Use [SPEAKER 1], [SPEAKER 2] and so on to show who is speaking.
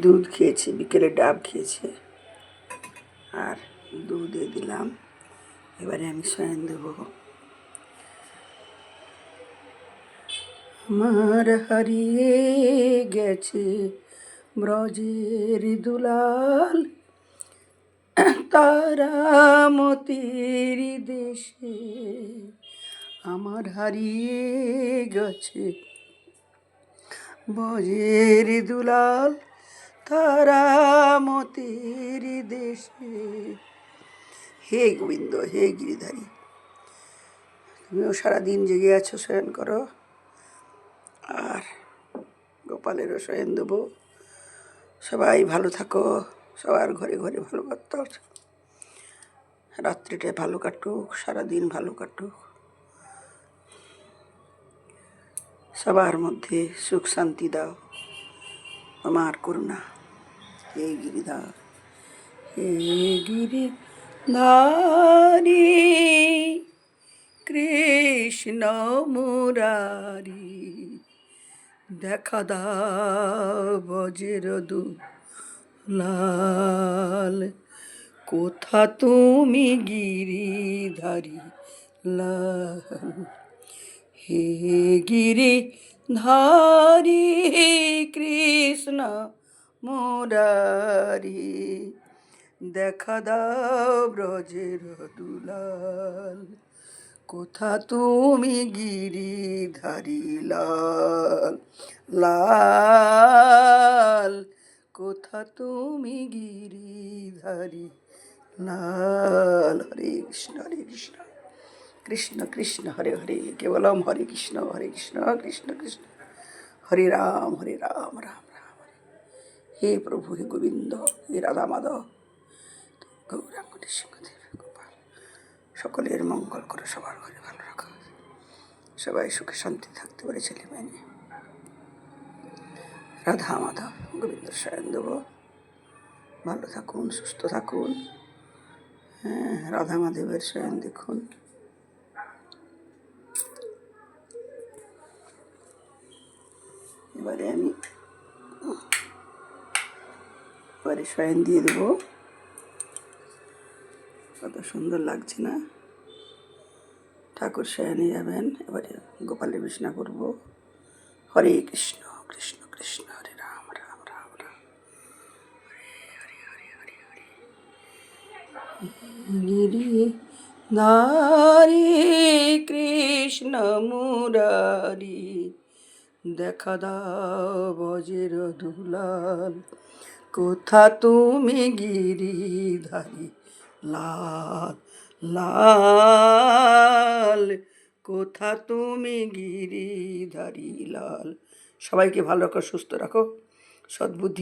[SPEAKER 1] দুধ খেয়েছে, বিকেলে ডাব খেয়েছে, আর দুধে দিলাম। এবারে আমি শয়ন দেব। আমার হারিয়ে গেছে ব্রজের দুলাল, তারামতির দেশে। আমার হারিয়ে গেছে ব্রজের দুলাল, তারামতির দেশে। হে গোবিন্দ, হে গিরিধারী, তুমিও সারাদিন জেগে আছো, শয়ন করো। আর গোপালেরও শয়ন দেবো। সবাই ভালো থাকো, সবার ঘরে ঘরে ভালো বার্তা আছে। রাত্রিটা ভালো কাটুক, সারাদিন ভালো কাটুক, সবার মধ্যে সুখ শান্তি দাও, আমার করুণা। হে গিরিধার, হে গিরিধারী, কৃষ্ণ মুরারি, দেখা দাও বজ্র দুলাল, কোথা তুমি গিরিধারী লাল। হে গিরিধারী কৃষ্ণ মুরারি, দেখা দাও ব্রজের দুলাল, কোথা তুমি গিরিধারী লাল লাল, কোথা তুমি গিরিধারী লাল। হরে কৃষ্ণ হরে কৃষ্ণ, কৃষ্ণ কৃষ্ণ হরে হরে, কেবলম হরে কৃষ্ণ কৃষ্ণ কৃষ্ণ হরে রাম রাম রাম হরে। হে প্রভু, হে গোবিন্দ, হে রাধা মাধব, গৌরাঙ্গ নৃসিংহদেব গোপাল, সকলের মঙ্গল করে, সবার ঘরে ভালো রাখা, সবাই সুখে শান্তি থাকতে পারে ছেলে মেয়ে নিয়ে। রাধা মাধব গোবিন্দ শয়ন দেব। ভালো থাকুন, সুস্থ থাকুন। হ্যাঁ, রাধা মাধবের শয়ন দেখুন। এবারে শয়ন দিয়ে দেবো। কত সুন্দর লাগছে না? ঠাকুর শয়নে যাবেন। এবারে গোপালের বিষ্ণা করবো। হরে কৃষ্ণ কৃষ্ণ কৃষ্ণ হরে রাম রাম রাম রাম হরে হরে হরে হরে গিরি নারী কৃষ্ণ মুরারি, দেখা দাও বজ্র দুলাল, কোথা তুমি গিরিধারী লাল লাল, কোথা তুমি গিরিধারী লাল। সবাইকে ভালো রাখো, সুস্থ রাখো, সদ্বুদ্ধি